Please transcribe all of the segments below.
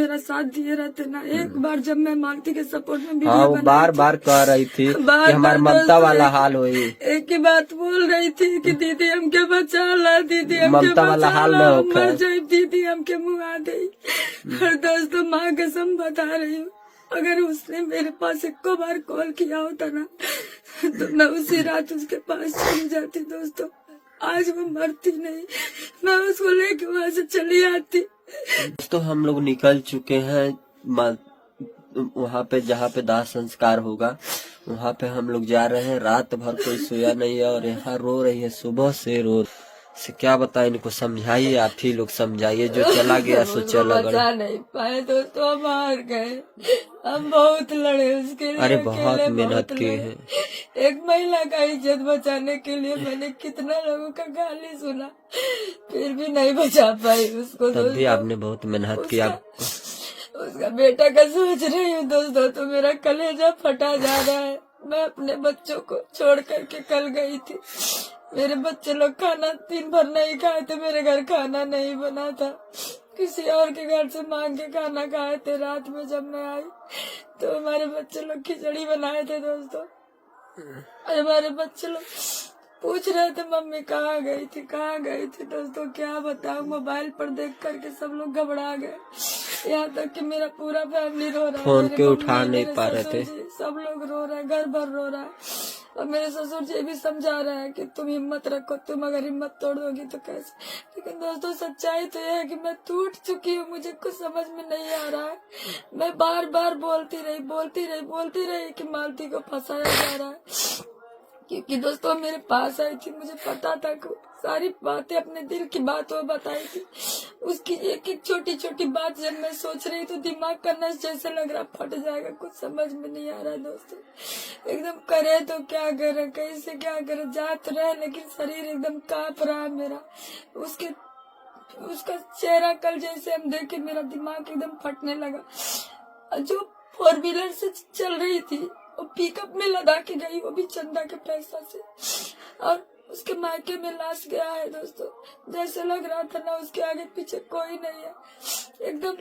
मेरा साथ दिए रहते ना। एक बार जब मैं मालती के सपोर्ट में वीडियो हाँ, वो बार बार कह रही थी कि हमारे ममता वाला हाल होई। एक ही बात बोल रही थी कि दीदी हमके बचा ला, दीदी हमके ममता वाला बचा हाल ला, न हम मर होखे। जाए, दीदी हमके मुआ दे। और दोस्तों माँ कसम बता रही हूँ, अगर उसने मेरे पास एक बार कॉल किया होता ना तो मैं उसी रात उसके पास चली जाती। दोस्तों आज वो मरती नहीं, मैं उसको लेके वहां से चली आती। दोस्तों हम लोग निकल चुके हैं वहाँ पे जहाँ पे दाह संस्कार होगा, वहाँ पे हम लोग जा रहे हैं। रात भर कोई सोया नहीं है और यहाँ रो रही है, सुबह से रो से। क्या बताएं इनको, समझाइए, आप ही लोग समझाइए। जो चला गया सो चला गया। बचा नहीं पाए दोस्तों, हम हार गए। हम बहुत लड़े उसके लिए, अरे बहुत अकेले मेहनत किए लड़े। हैं। एक महिला का इज्जत बचाने के लिए मैंने कितना लोगों का गाली सुना, फिर भी नहीं बचा पाई उसको। तब भी आपने बहुत मेहनत किया। उसका बेटा का सोच रही हूँ दोस्तों, तो मेरा कलेजा फटा जा रहा है। मैं अपने बच्चों को छोड़ करके कल गई थी। मेरे बच्चे लोग खाना दिन भर नहीं खाए थे, मेरे घर खाना नहीं बना था, किसी और के घर से मांग के खाना खाए थे। रात में जब मैं आई तो हमारे बच्चे लोग खिचड़ी बनाए थे दोस्तों। और हमारे बच्चे लोग पूछ रहे थे मम्मी कहाँ गई थी, कहाँ गई थी। दोस्तों क्या बताऊं, मोबाइल पर देख करके सब लोग घबरा गए। यहाँ तक कि मेरा पूरा फैमिली रो रहा है। फोन मेरे पे मम्मी, उठा नहीं मेरे पा रहे ससुर थे। जी, सब लोग रो रहा है, घर भर रो रहा है। और मेरे ससुर जी भी समझा रहे हैं कि तुम हिम्मत रखो, तुम अगर हिम्मत तोड़ दोगी तो कैसे। लेकिन दोस्तों सच्चाई तो यह है कि मैं टूट चुकी हूँ, मुझे कुछ समझ में नहीं आ रहा है। मैं बार बार बोलती रही कि मालती को फंसाया जा रहा है। क्योंकि दोस्तों मेरे पास आई थी, मुझे पता था कि सारी बातें, अपने दिल की बात वो बताई थी। उसकी एक एक छोटी छोटी बात जब मैं सोच रही तो दिमाग का नस जैसे लग रहा फट जाएगा। कुछ समझ में नहीं आ रहा दोस्तों, एकदम करे तो क्या करे, कैसे क्या करे। जा तो रहे लेकिन शरीर एकदम कांप रहा है मेरा। उसका चेहरा कल जैसे हम देखे, मेरा दिमाग एकदम फटने लगा। जो 4 व्हीलर से चल रही थी वो पिकअप में लदा के गई, वो भी चंदा के पैसा से। और उसके मायके में लाश गया है दोस्तों। जैसे लग रहा था ना उसके आगे पीछे कोई नहीं है, एकदम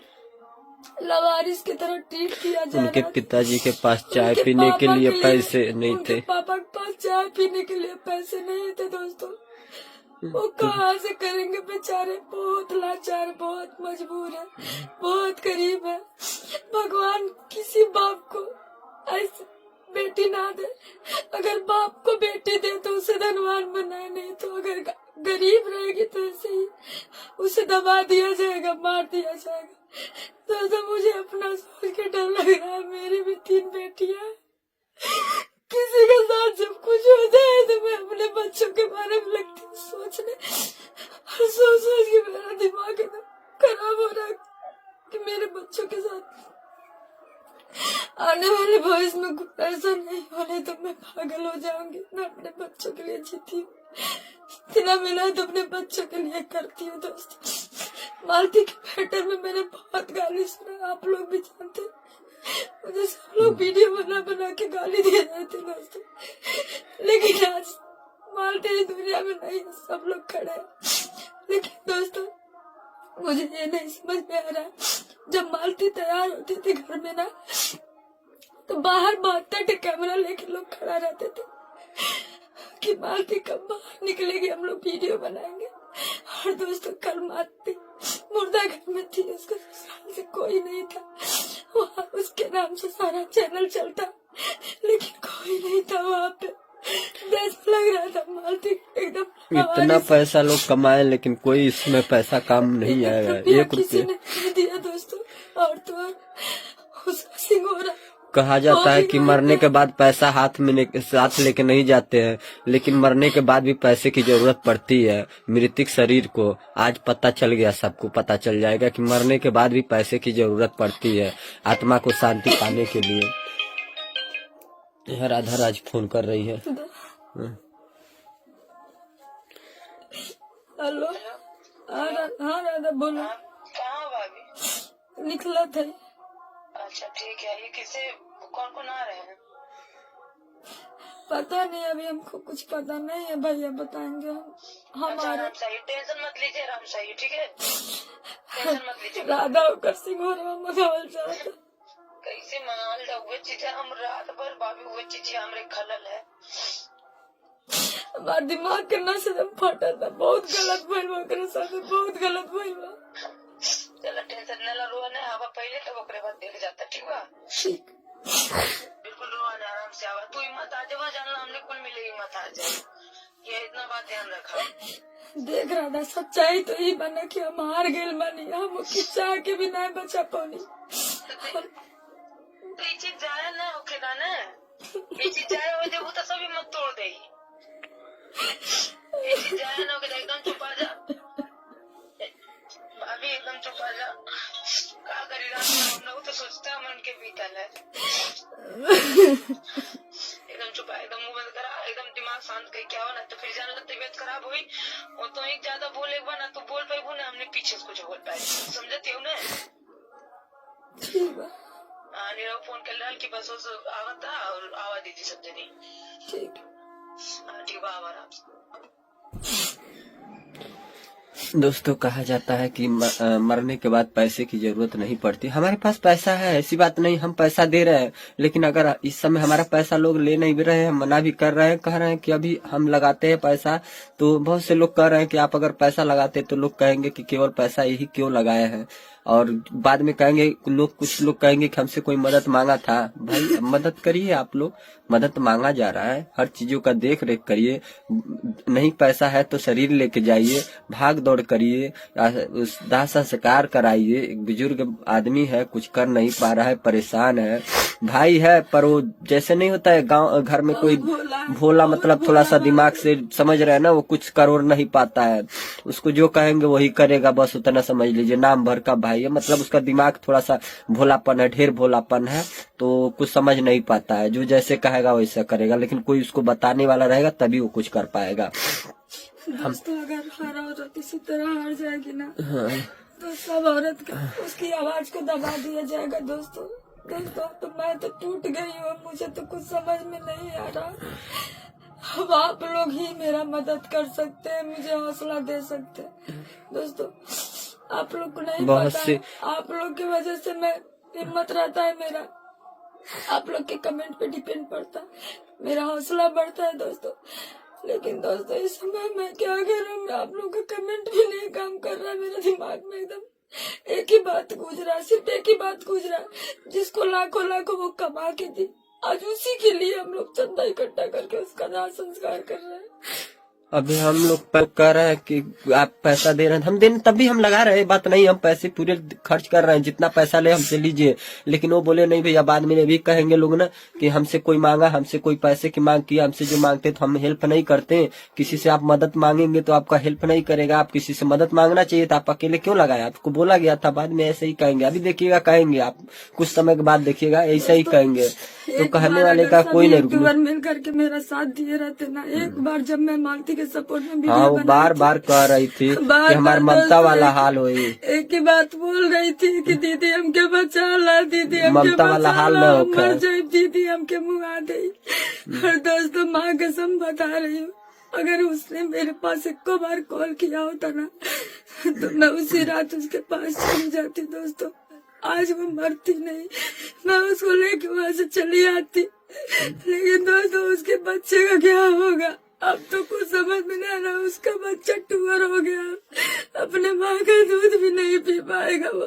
लवारिस की तरह ट्रीट किया जा रहा है। उनके पिताजी के पास चाय पीने के लिए पैसे नहीं थे। पापा के पास चाय पीने के लिए पैसे नहीं थे दोस्तों। वो कहाँ से करेंगे बेचारे, बहुत लाचार, बहुत मजबूर है, बहुत गरीब है। भगवान किसी बाप को ऐसी बेटी ना दे। अगर बाप को बेटी दे तो उसे धनवान बनाए, नहीं तो अगर गरीब रहेगी तो ऐसे ही उसे दबा दिया जाएगा, मार दिया जाएगा। तो मुझे अपना सोच के डर लग रहा है। मेरी भी 3 बेटियां, किसी के साथ जब कुछ हो जाए तो मैं अपने बच्चों के बारे में लगती हूँ सोचने, और सोच के मेरा दिमाग एकदम खराब हो रहा है कि मेरे बच्चों के साथ आने वाले भविष्य में कुछ ऐसा नहीं होने तो मैं पागल हो जाऊंगी। मैं अपने बच्चों के लिए जीती हूँ, जितना मिला है तो अपने बच्चों के लिए करती हूँ दोस्तों। मालती के मैटर में मैंने बहुत गाली सुना, आप लोग भी जानते हैं। मुझे सब लोग वीडियो बना के गाली दे रहे थे दोस्तों, लेकिन आज मालती दुनिया में नहीं है, सब लोग खड़े हैं। लेकिन दोस्तों मुझे ये नहीं समझ में आ रहा, जब मालती तैयार होती थी घर में ना, तो बाहर बात कैमरा लेके लोग खड़ा रहते थे कि मालती कब बाहर निकलेगी, हम लोग वीडियो बनाएंगे। और दोस्तों कल मालती मुर्दा घर में थी, उसका ससुराल से कोई नहीं था। वहाँ उसके नाम से सारा चैनल चलता, लेकिन कोई नहीं था वहाँ पे। ऐसा लग रहा था मालती एकदम इतना पैसा लोग कमाए लेकिन कोई इसमें पैसा काम नहीं आएगा। 1 किसी रुपये ने नहीं दिया दोस्तों। और तो और उसका सिंगोरा कहा जाता है कि मरने के बाद पैसा साथ लेके नहीं जाते हैं, लेकिन मरने के बाद भी पैसे की जरूरत पड़ती है मृतिक शरीर को। आज पता चल गया, सबको पता चल जाएगा कि मरने के बाद भी पैसे की जरूरत पड़ती है आत्मा को शांति पाने के लिए। यह राधा राज फोन कर रही है। हेलो, हाँ राधा बोलो। कहाँ भाभी? निकला था। अच्छा ठीक है, ये किसे, कौन कौन आ रहे हैं? पता नहीं, अभी हमको कुछ पता नहीं है, भैया बताएंगे हम। अच्छा हमारे राम साई, टेंशन मत लीजिए राम साई, ठीक है, टेंशन मत लीजिए। राधा होकर सिंगोरवा मंगावल जाता। कैसे मंगाल जाओ हुए चीजें, हम रात भर भाभी हुए चीजें हमरे खलल है। हमार दिमाग के नस एकदम फटा था, बहुत गलत भइल बा, ओकरे साथे बहुत गलत भइल बा। चलो टेंशन न लो, रोआ नहीं हवा पहले तब ओकरे बाद देख जाता, ठीक बा। ठीक, बिल्कुल रोआ नहीं, आराम से आवा, तू हिम्मत आ जावा, जानना हमने कुल मिले हिम्मत आ जाए, ये इतना बात ध्यान रखा। देख राधा, सच्चाई तो ही बना कि हम हार गेल बानी, हम उसकी चाह के भी नहीं बचा पानी। तो ये चीज जाया ना होखेगा ना, ये चीज जाया हो जाए वो तो सभी मत तोड़ दे, ये चीज जाया ना होके एकदम चुप आ जा भाभी, एकदम चुप आ जा। क्या करी रात में हम लोग तो सोचते हैं मन के बीतल है। एकदम चुप आ, एकदम मुंह बंद करा, एकदम दिमाग शांत कर, क्या हो ना तो फिर जाने तो तबीयत खराब हुई और तो एक ज्यादा बोले ना तो बोल पाई ना, हमने पीछे से कुछ बोल पाए, समझती हो ना। ठीक बा, हाँ नीरव फोन कर रहा कि बस उस आवत था और आवा दीजिए सब जनी। ठीक। हाँ ठीक बा, आवा आराम से। दोस्तों कहा जाता है कि मरने के बाद पैसे की जरूरत नहीं पड़ती। हमारे पास पैसा है, ऐसी बात नहीं, हम पैसा दे रहे हैं, लेकिन अगर इस समय हमारा पैसा लोग ले नहीं भी रहे हैं, मना भी कर रहे हैं, कह रहे हैं कि अभी हम लगाते हैं पैसा, तो बहुत से लोग कह रहे हैं कि आप अगर पैसा लगाते तो लोग कहेंगे कि केवल पैसा यही क्यों लगाए हैं, और बाद में कहेंगे लोग, कुछ लोग कहेंगे कि हमसे कोई मदद मांगा था। भाई मदद करिए, आप लोग मदद मांगा जा रहा है, हर चीजों का देख रेख करिए, नहीं पैसा है तो शरीर लेके जाइए, भाग दौड़ करिए, उस दाह संस्कार कराइए। एक बुजुर्ग आदमी है, कुछ कर नहीं पा रहा है, परेशान है, भाई है, पर वो जैसे नहीं होता है गांव घर में कोई भोला, मतलब थोड़ा सा दिमाग से समझ रहे हैं ना, वो कुछ कर और नहीं पाता है, उसको जो कहेंगे वही करेगा, बस उतना समझ लीजिए, नाम भर का भाई है, मतलब उसका दिमाग थोड़ा सा भोलापन है, ढेर भोलापन है, तो कुछ समझ नहीं पाता है, जो जैसे कहेगा वैसा करेगा, लेकिन कोई उसको बताने वाला रहेगा तभी वो कुछ कर पाएगा। दोस्तों अगर हर औरत इसी तरह हार जाएगी ना, हाँ। तो सब औरत उसकी आवाज को दबा दिया जाएगा। दोस्तों तो मैं तो टूट गई हूँ, मुझे तो कुछ समझ में नहीं आ रहा। अब आप लोग ही मेरा मदद कर सकते हैं, मुझे हौसला दे सकते हैं। दोस्तों आप लोग को नहीं पता है, आप लोग की वजह से मैं हिम्मत रहता है मेरा, आप लोग के कमेंट पे डिपेंड पड़ता है, मेरा हौसला बढ़ता है दोस्तों। लेकिन दोस्तों इस समय मैं क्या करूँ, आप लोग का कमेंट भी नहीं काम कर रहा, मेरे दिमाग में एकदम एक ही बात गूंज रहा, सिर्फ एक ही बात गूंज रहा, जिसको लाखों वो कमा के दी, आज उसी के लिए हम लोग चंदा इकट्ठा करके उसका दाह संस्कार कर रहे हैं। अभी हम लोग कह रहे हैं कि आप पैसा दे रहे हैं, हम देने तभी हम लगा रहे हैं, बात नहीं, हम पैसे पूरे खर्च कर रहे हैं, जितना पैसा ले हमसे लीजिए, लेकिन वो बोले नहीं भैया, बाद में भी कहेंगे लोग ना कि हमसे कोई मांगा, हमसे कोई पैसे की मांग किया, हमसे जो मांगते तो हम हेल्प नहीं करते, किसी से आप मदद मांगेंगे तो आपका हेल्प नहीं करेगा, आप किसी से मदद मांगना चाहिए था, आप अकेले क्यों लगाए, आपको बोला गया था, बाद में ऐसे ही कहेंगे, अभी देखिएगा कहेंगे आप, कुछ समय के बाद देखिएगा ऐसा ही कहेंगे, तो कहने वाले का कोई नहीं रुक मिल करके मेरा साथ दिए रहते ना, एक बार जब मैं मालती के सपोर्ट में हाँ, वो बार बार कह रही थी कि हमारे ममता वाला हाल हुई, एक ही बात बोल रही थी कि दीदी हमके बचा ला, दीदी ममता वाला हाल न होगा, दीदी हमके मुँह आ गई। और दोस्तों माँ कसम बता रही हूँ, अगर उसने मेरे पास एक बार कॉल किया होता ना, तो मैं उसी रात उसके पास चली जाती। दोस्तों आज वो मरती नहीं, मैं उसको लेके वहां से चली आती, लेकिन दोस्तों उसके बच्चे का क्या होगा अब तो कुछ समझ में नहीं आ रहा। उसका बच्चा टूअर हो गया, अपने माँ का दूध भी नहीं पी पाएगा वो।